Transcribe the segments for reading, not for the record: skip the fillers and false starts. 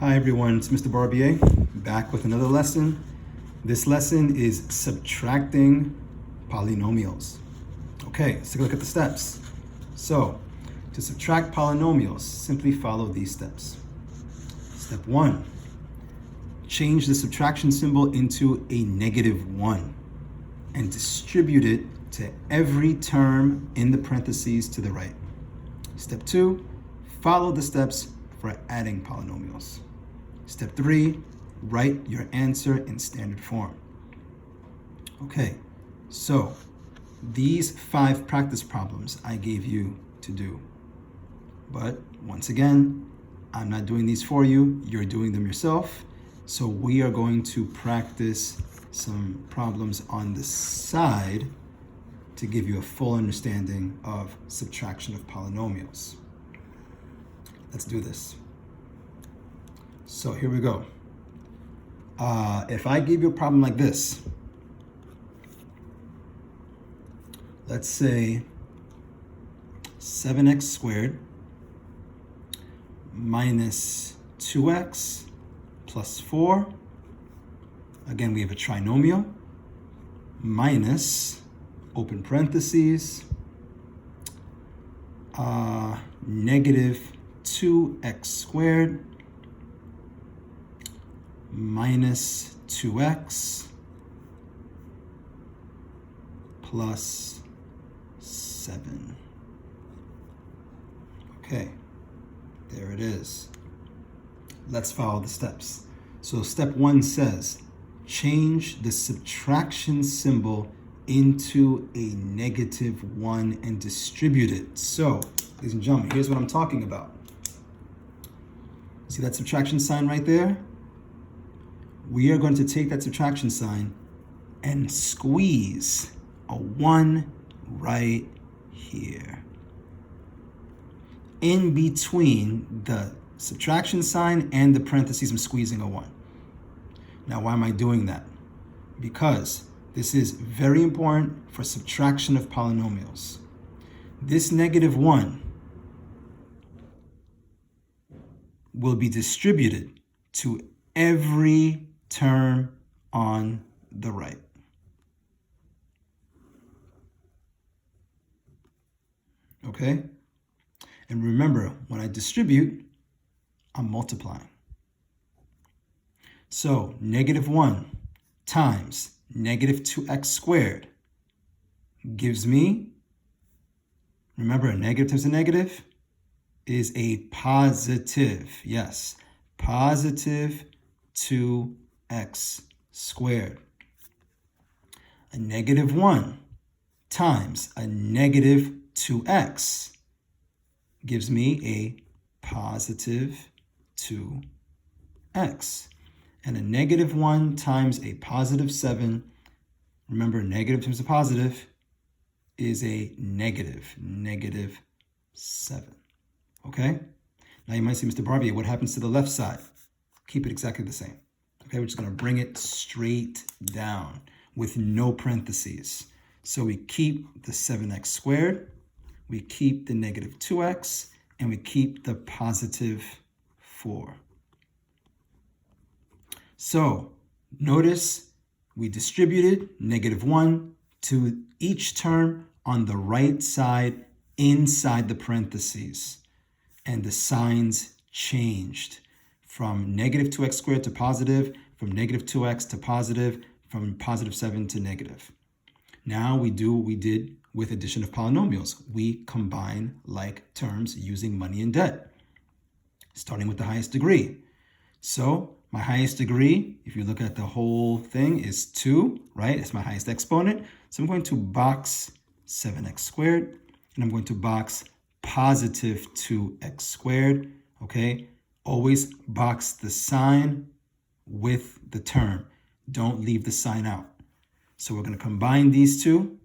Hi everyone, it's Mr. Barbier, back with another lesson. This lesson is subtracting polynomials. Okay, let's take a look at the steps. So, to subtract polynomials, simply follow these steps. Step 1, change the subtraction symbol into a -1 and distribute it to every term in the parentheses to the right. Step 2, follow the steps for adding polynomials. Step 3, write your answer in standard form. Okay, so these 5 practice problems I gave you to do. But once again, I'm not doing these for you, you're doing them yourself. So we are going to practice some problems on the side to give you a full understanding of subtraction of polynomials. Let's do this. So here we go. If I give you a problem like this, let's say 7x squared minus 2x plus 4. Again, we have a trinomial minus, open parentheses, negative 2x squared minus 2x plus 7. Okay, there it is. Let's follow the steps. So step 1 says, change the subtraction symbol into a -1 and distribute it. So, ladies and gentlemen, here's what I'm talking about. See that subtraction sign right there? We are going to take that subtraction sign and squeeze a 1 right here. In between the subtraction sign and the parentheses, I'm squeezing a 1. Now, why am I doing that? Because this is very important for subtraction of polynomials. This -1 will be distributed to every term on the right. Okay? And remember, when I distribute, I'm multiplying. So -1 times -2x squared gives me, remember, a negative times a negative is a positive. Yes, positive 2x squared. A -1 times a negative 2x gives me a positive 2x. And a -1 times a positive 7, remember, negative times a positive is a negative 7. Okay? Now you might say, Mr. Barbier, what happens to the left side? Keep it exactly the same. Okay, we're just going to bring it straight down with no parentheses. So we keep the 7x squared, we keep the -2x, and we keep the positive 4. So notice we distributed -1 to each term on the right side inside the parentheses. And the signs changed from -2x squared to positive, from -2x to positive, from positive 7 to negative. Now we do what we did with addition of polynomials. We combine like terms using money and debt, starting with the highest degree. So my highest degree, if you look at the whole thing, is 2, right? It's my highest exponent. So I'm going to box 7x squared, and I'm going to box positive 2x squared, okay? Always box the sign with the term. Don't leave the sign out. So we're going to combine these two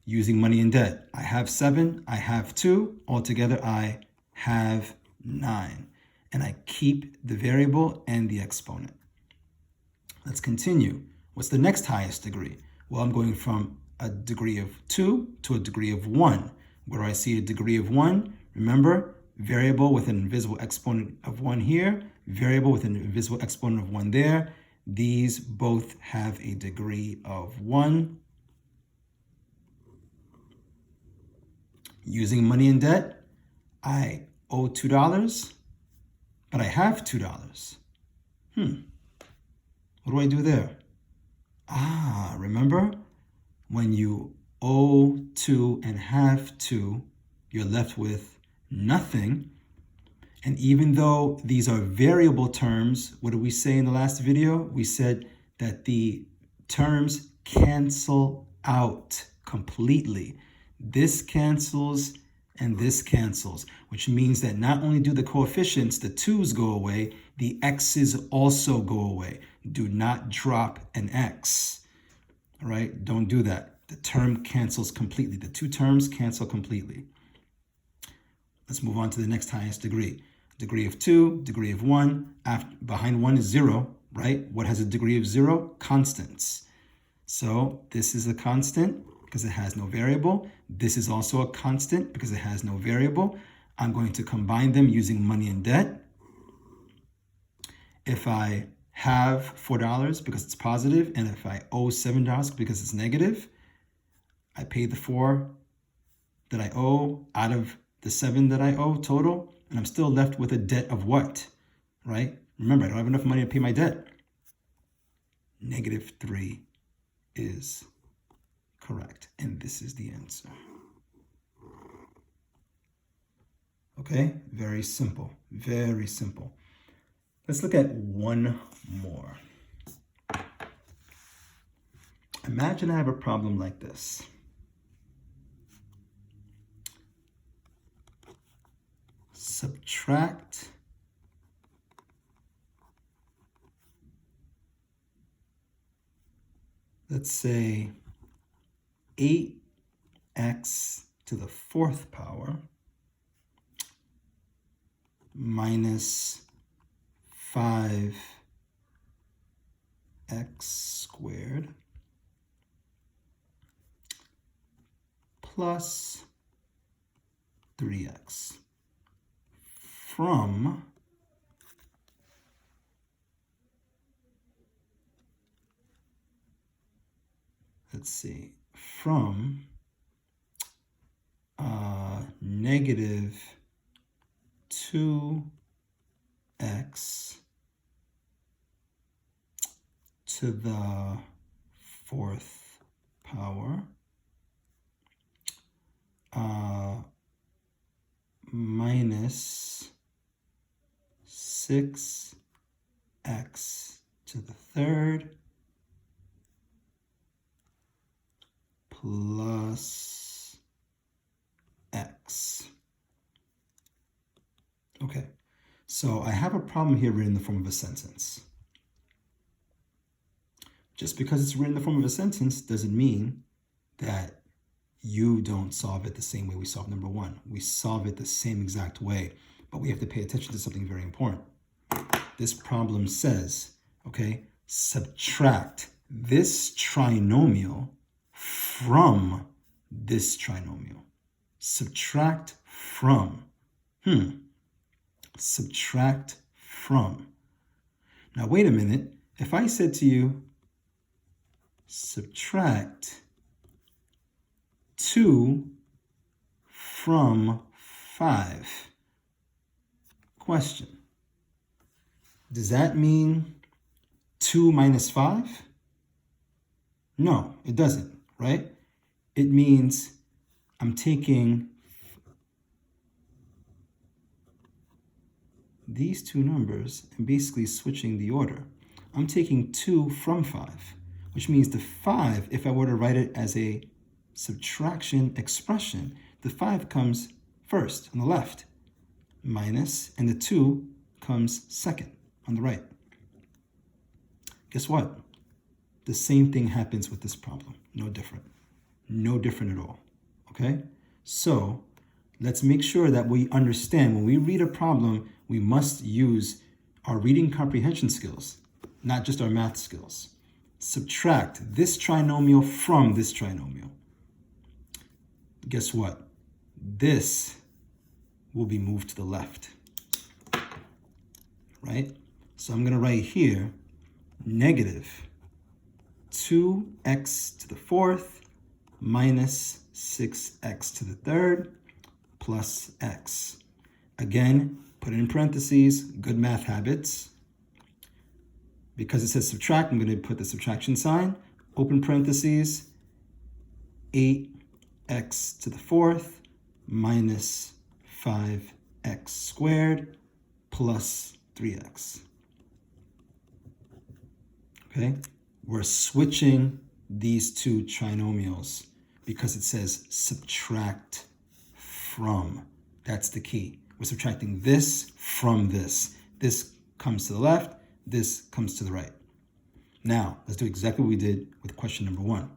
using money and debt. I have 7, I have 2. Altogether, I have 9. And I keep the variable and the exponent. Let's continue. What's the next highest degree? Well, I'm going from a degree of 2 to a degree of 1. Where do I see a degree of 1? Remember, variable with an invisible exponent of 1 here, variable with an invisible exponent of 1 there. These both have a degree of 1. Using money and debt, I owe $2, but I have $2. What do I do there? Remember? When you owe 2 and have 2, you're left with nothing. And even though these are variable terms, what did we say in the last video? We said that the terms cancel out completely. This cancels and this cancels, which means that not only do the coefficients, the 2's go away, the x's also go away. Do not drop an x. All right, don't do that. The term cancels completely. The two terms cancel completely. Let's move on to the next highest degree. Degree of 2, degree of 1. Behind 1 is 0, right? What has a degree of 0? Constants. So this is a constant because it has no variable. This is also a constant because it has no variable. I'm going to combine them using money and debt. If I have $4 because it's positive, and if I owe $7 because it's negative, I pay the 4 that I owe out of the 7 that I owe total, and I'm still left with a debt of what, right? Remember, I don't have enough money to pay my debt. -3 is correct, and this is the answer. Okay, very simple, very simple. Let's look at one more. Imagine I have a problem like this. Subtract let's say 8x to the 4th power minus 5x squared plus 3x from negative 2x to the 4th power minus 6x to the 3rd plus x. Okay, so I have a problem here written in the form of a sentence. Just because it's written in the form of a sentence doesn't mean that you don't solve it the same way we solve number 1. We solve it the same exact way, but we have to pay attention to something very important. This problem says, okay, subtract this trinomial from this trinomial. Subtract from. Subtract from. Now, wait a minute. If I said to you, subtract 2 from 5. Question. Does that mean 2 minus 5? No, it doesn't, right? It means I'm taking these two numbers and basically switching the order. I'm taking 2 from 5, which means the 5, if I were to write it as a subtraction expression, the 5 comes first on the left, minus, and the 2 comes second on the right. Guess what? The same thing happens with this problem. No different. No different at all. Okay? So let's make sure that we understand when we read a problem, we must use our reading comprehension skills, not just our math skills. Subtract this trinomial from this trinomial. Guess what? This will be moved to the left, right? So I'm going to write here negative 2x to the fourth minus 6x to the third plus x. Again, put it in parentheses, good math habits. Because it says subtract, I'm going to put the subtraction sign, open parentheses, 8x to the fourth minus 5x squared plus 3x. Okay, we're switching these two trinomials because it says subtract from. That's the key. We're subtracting this from this. This comes to the left, this comes to the right. Now, let's do exactly what we did with question number 1.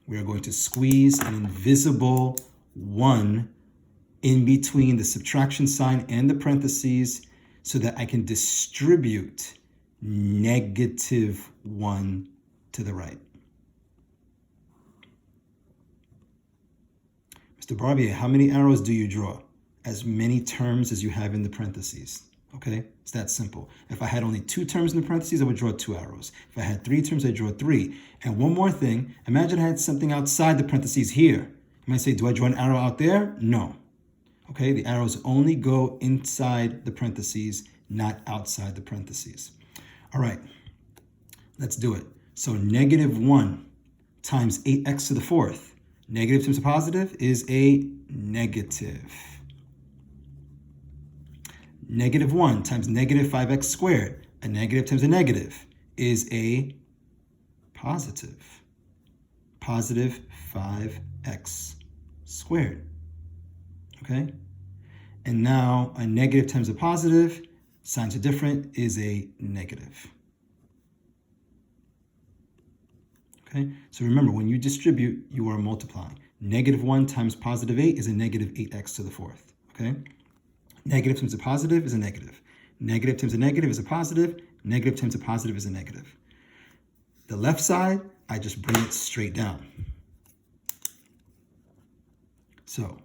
We are going to squeeze an invisible 1 in between the subtraction sign and the parentheses so that I can distribute negative 1 to the right. Mr. Barbier, how many arrows do you draw? As many terms as you have in the parentheses. Okay, it's that simple. If I had only 2 terms in the parentheses, I would draw 2 arrows. If I had 3 terms, I'd draw 3. And one more thing, imagine I had something outside the parentheses here. You might say, do I draw an arrow out there? No. Okay, the arrows only go inside the parentheses, not outside the parentheses. All right, let's do it. So negative 1 times 8x to the fourth. Negative times a positive is a negative. Negative 1 times negative 5x squared. A negative times a negative is a positive. Positive 5x squared. Okay? And now a negative times a positive, signs are different, is a negative. Okay? So remember, when you distribute, you are multiplying. Negative 1 times positive 8 is a negative 8x to the fourth. Okay? Negative times a positive is a negative. Negative times a negative is a positive. Negative times a positive is a negative. The left side, I just bring it straight down. So,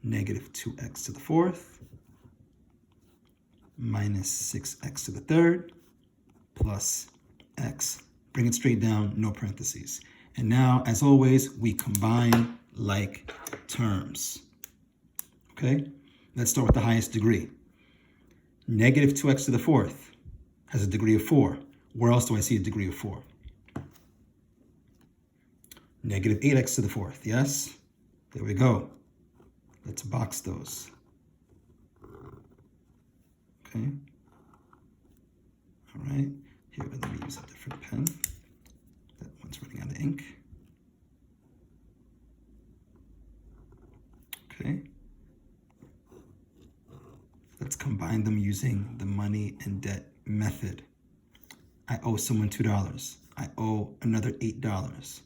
negative 2x to the fourth minus 6x to the third plus x. Bring it straight down, no parentheses. And now, as always, we combine like terms. Okay? Let's start with the highest degree. Negative 2x to the fourth has a degree of 4. Where else do I see a degree of 4? Negative 8x to the fourth, yes? There we go. Let's box those. Okay. All right. Here, let me use a different pen. That one's running out of ink. Okay. Let's combine them using the money and debt method. I owe someone $2. I owe another $8.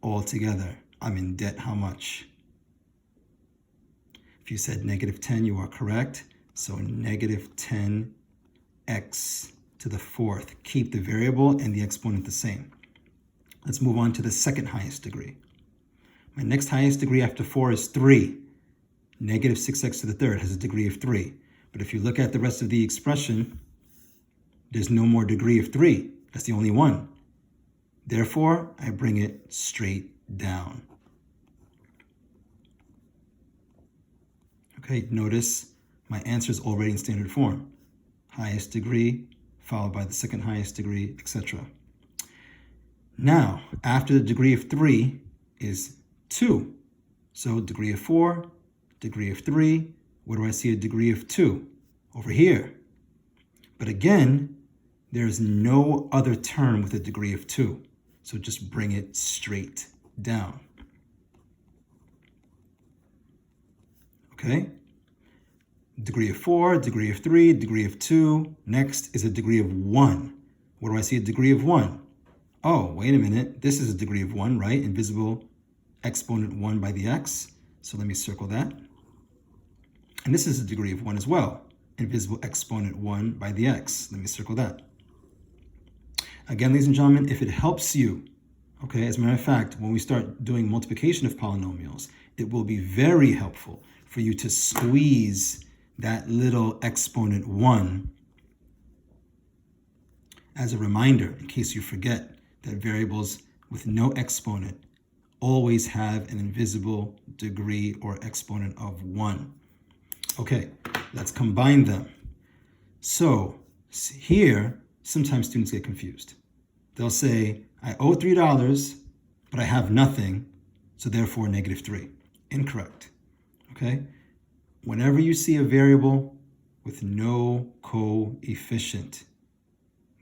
All together, I'm in debt how much? If you said negative 10, you are correct. So negative 10x to the fourth. Keep the variable and the exponent the same. Let's move on to the second highest degree. My next highest degree after 4 is 3. Negative 6x to the third has a degree of 3. But if you look at the rest of the expression, there's no more degree of 3. That's the only one. Therefore, I bring it straight down. Okay, notice my answer is already in standard form. Highest degree, followed by the second highest degree, etc. Now, after the degree of 3 is 2. So degree of 4, degree of 3, where do I see a degree of 2? Over here. But again, there's no other term with a degree of 2. So just bring it straight down. Okay? Degree of 4, degree of 3, degree of 2. Next is a degree of 1. Where do I see a degree of 1? Oh, wait a minute. This is a degree of 1, right? Invisible exponent 1 by the x. So let me circle that. And this is a degree of 1 as well. Invisible exponent 1 by the x. Let me circle that. Again, ladies and gentlemen, if it helps you, okay, as a matter of fact, when we start doing multiplication of polynomials, it will be very helpful for you to squeeze that little exponent 1 as a reminder, in case you forget that variables with no exponent always have an invisible degree or exponent of 1. Okay, let's combine them. So here, sometimes students get confused. They'll say, I owe $3, but I have nothing, so therefore -3. Incorrect. Okay? Whenever you see a variable with no coefficient,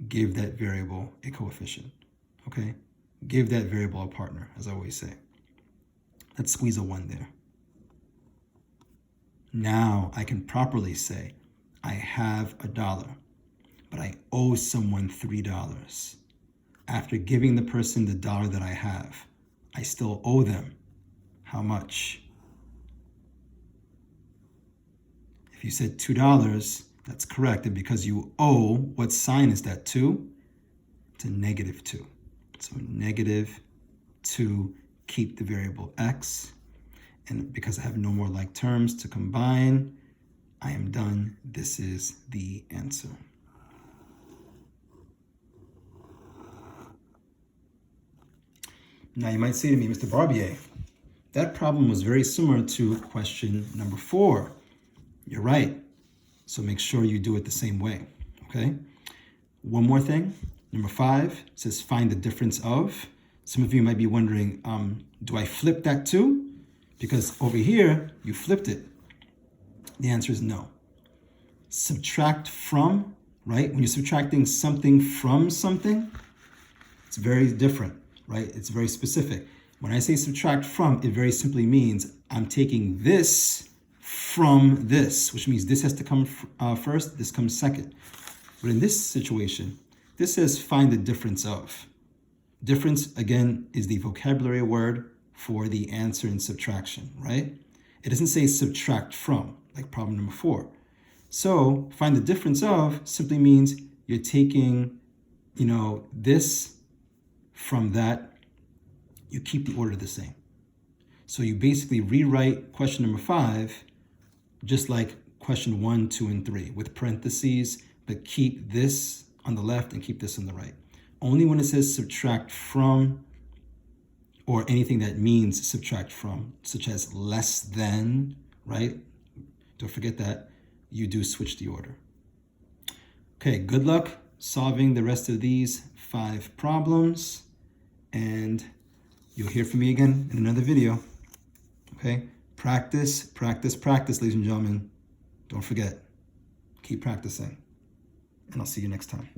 give that variable a coefficient. Okay? Give that variable a partner, as I always say. Let's squeeze a 1 there. Now I can properly say, I have $1, but I owe someone $3. After giving the person the dollar that I have, I still owe them how much? If you said $2, that's correct. And because you owe, what sign is that, 2? It's a -2. So -2, keep the variable x. And because I have no more like terms to combine, I am done. This is the answer. Now you might say to me, Mr. Barbier, that problem was very similar to question number 4. You're right. So make sure you do it the same way, okay? One more thing. Number 5 says find the difference of. Some of you might be wondering, do I flip that too? Because over here, you flipped it. The answer is no. Subtract from, right? When you're subtracting something from something, it's very different, right? It's very specific. When I say subtract from, it very simply means I'm taking this from this, which means this has to come first, this comes second. But in this situation, this says find the difference of. Difference, again, is the vocabulary word for the answer in subtraction, right? It doesn't say subtract from, like problem number 4. So find the difference of simply means you're taking, this from that. You keep the order the same. So you basically rewrite question number 5 just like question 1, 2, and 3 with parentheses, but keep this on the left and keep this on the right. Only when it says subtract from or anything that means subtract from, such as less than, right? Don't forget that. You do switch the order. Okay, good luck solving the rest of these 5 problems, and you'll hear from me again in another video. Okay, practice, practice, practice, ladies and gentlemen. Don't forget, keep practicing, and I'll see you next time.